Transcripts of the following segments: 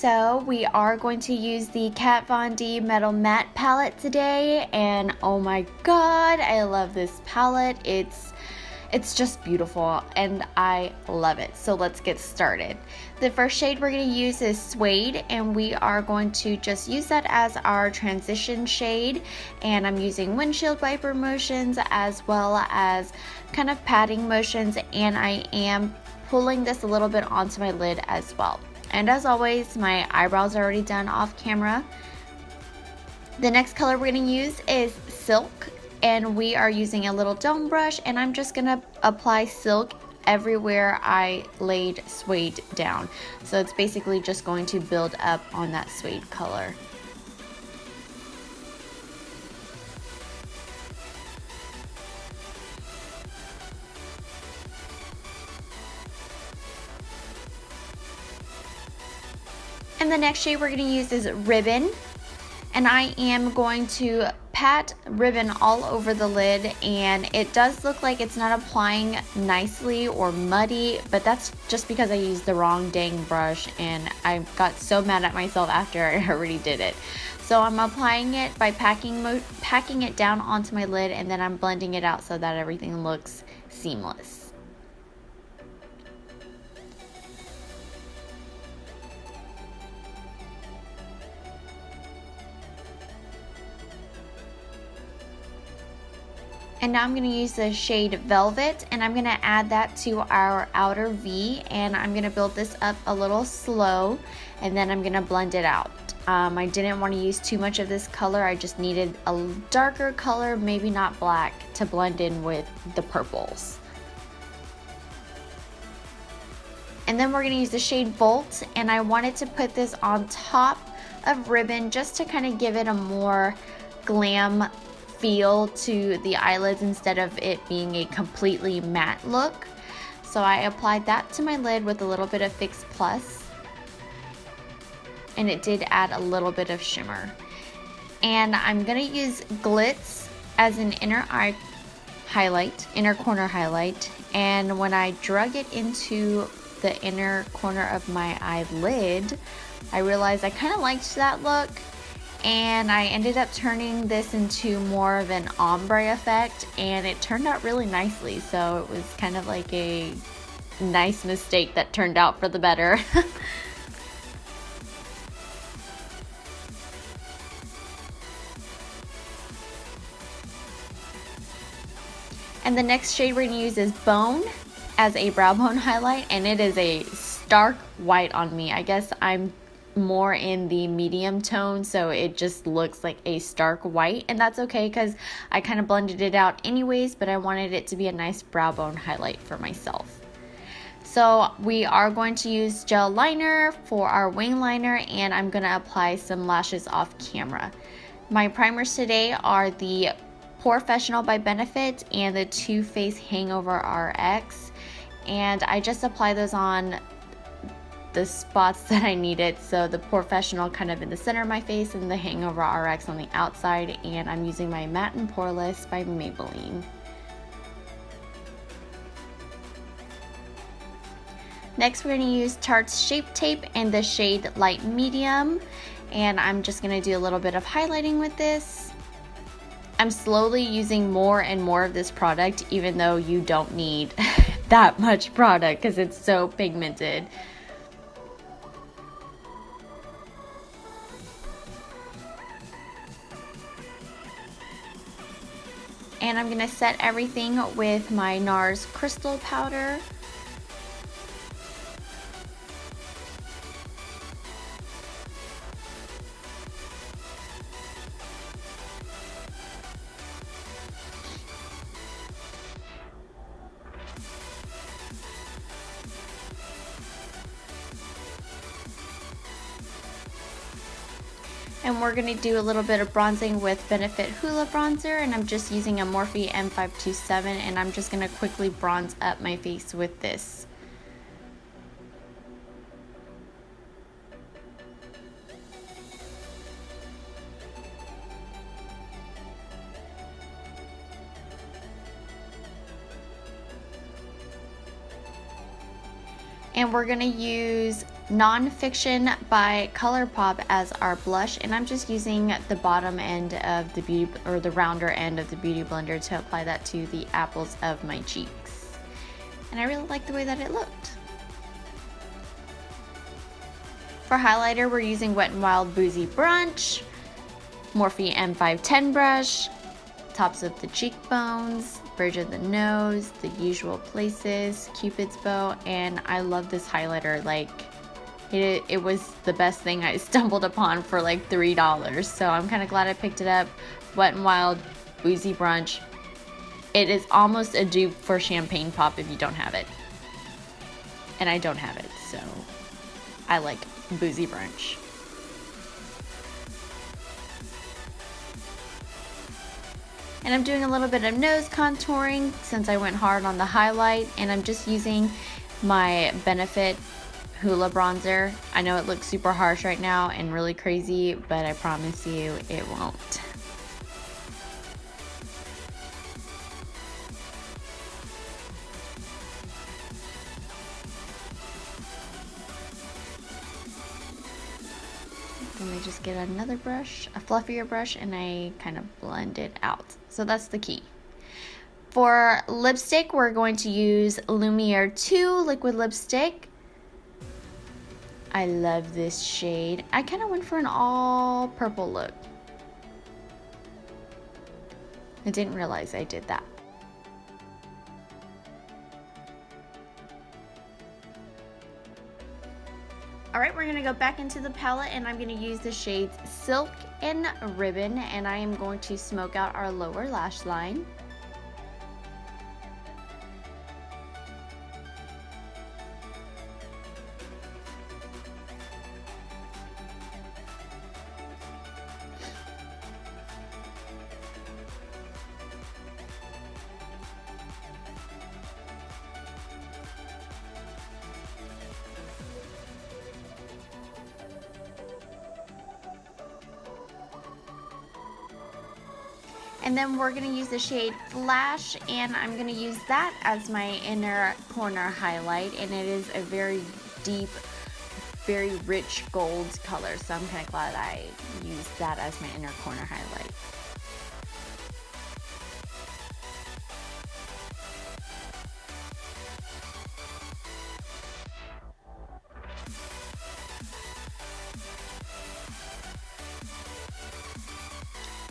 So we are going to use the Kat Von D MetalMatte palette today, and oh my god, I love this palette. It's just beautiful and I love it. So let's get started. The first shade we're going to use is Suede, and we are going to just use that as our transition shade, and I'm using windshield wiper motions as well as kind of patting motions, and I am pulling this a little bit onto my lid as well. And as always, my eyebrows are already done off camera. The next color we're going to use is Silk, and we are using a little dome brush, and I'm just going to apply Silk everywhere I laid Suede down. So it's basically just going to build up on that Suede color. And the next shade we're going to use is Ribbon, and I am going to pat ribbon all over the lid, and it does look like it's not applying nicely or muddy, but that's just because I used the wrong dang brush and I got so mad at myself after I already did it. So I'm applying it by packing it down onto my lid, and then I'm blending it out so that everything looks seamless. And now I'm going to use the shade Velvet, and I'm going to add that to our outer V, and I'm going to build this up a little slow, and then I'm going to blend it out. I didn't want to use too much of this color. I just needed a darker color, maybe not black, to blend in with the purples. And then we're going to use the shade Volt, and I wanted to put this on top of Ribbon just to kind of give it a more glam feel to the eyelids instead of it being a completely matte look. So I applied that to my lid with a little bit of Fix Plus, and it did add a little bit of shimmer. And I'm gonna use Glitz as an inner corner highlight, and when I drug it into the inner corner of my eyelid, I realized I kind of liked that look, and I ended up turning this into more of an ombre effect, and it turned out really nicely. So it was kind of like a nice mistake that turned out for the better. And the next shade we're going to use is Bone as a brow bone highlight, and it is a stark white on me. I guess I'm more in the medium tone, so it just looks like a stark white, and that's okay because I kind of blended it out anyways, but I wanted it to be a nice brow bone highlight for myself. So we are going to use gel liner for our wing liner, and I'm going to apply some lashes off camera. My primers today are the Porefessional by Benefit and the Too Faced Hangover RX, and I just apply those on the spots that I needed. So the Porefessional kind of in the center of my face, and the Hangover RX on the outside, and I'm using my Matte and Poreless by Maybelline. Next we're going to use Tarte's Shape Tape in the shade Light Medium, and I'm just going to do a little bit of highlighting with this. I'm slowly using more and more of this product, even though you don't need that much product because it's so pigmented. And I'm going to set everything with my Nars crystal powder. And we're going to do a little bit of bronzing with Benefit Hoola bronzer, and I'm just using a Morphe M527, and I'm just going to quickly bronze up my face with this. And we're going to use Nonfiction by Colourpop as our blush, and I'm just using the bottom end of the beauty, or the rounder end of the Beauty Blender, to apply that to the apples of my cheeks. And I really like the way that it looked. For highlighter, we're using Wet n Wild Boozie Brunch, Morphe M510 brush, tops of the cheekbones, bridge of the nose, the usual places, Cupid's bow, and I love this highlighter. Like, it was the best thing I stumbled upon for like $3, so I'm kind of glad I picked it up. Wet n Wild Boozie Brunch. It is almost a dupe for Champagne Pop if you don't have it, and I don't have it, so I like Boozie Brunch. And I'm doing a little bit of nose contouring since I went hard on the highlight, and I'm just using my Benefit Hoola bronzer. I know it looks super harsh right now and really crazy, but I promise you it won't. Let me just get another brush, a fluffier brush, and I kind of blend it out. So that's the key. For lipstick, we're going to use Lumiere 2 liquid lipstick. I love this shade. I kind of went for an all purple look. I didn't realize I did that. Alright, we're going to go back into the palette, and I'm going to use the shades Silk and Ribbon, and I am going to smoke out our lower lash line. And then we're going to use the shade Flash, and I'm going to use that as my inner corner highlight, and it is a very deep, very rich gold color, so I'm kind of glad I used that as my inner corner highlight.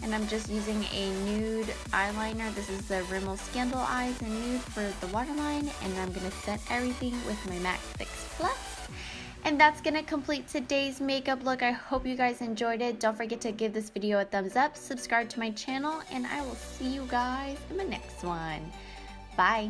And I'm just using a nude eyeliner. This is the Rimmel Scandaleyes in nude for the waterline, and I'm going to set everything with my MAC Fix Plus. And that's going to complete today's makeup look. I hope you guys enjoyed it. Don't forget to give this video a thumbs up, subscribe to my channel, and I will see you guys in the next one. Bye.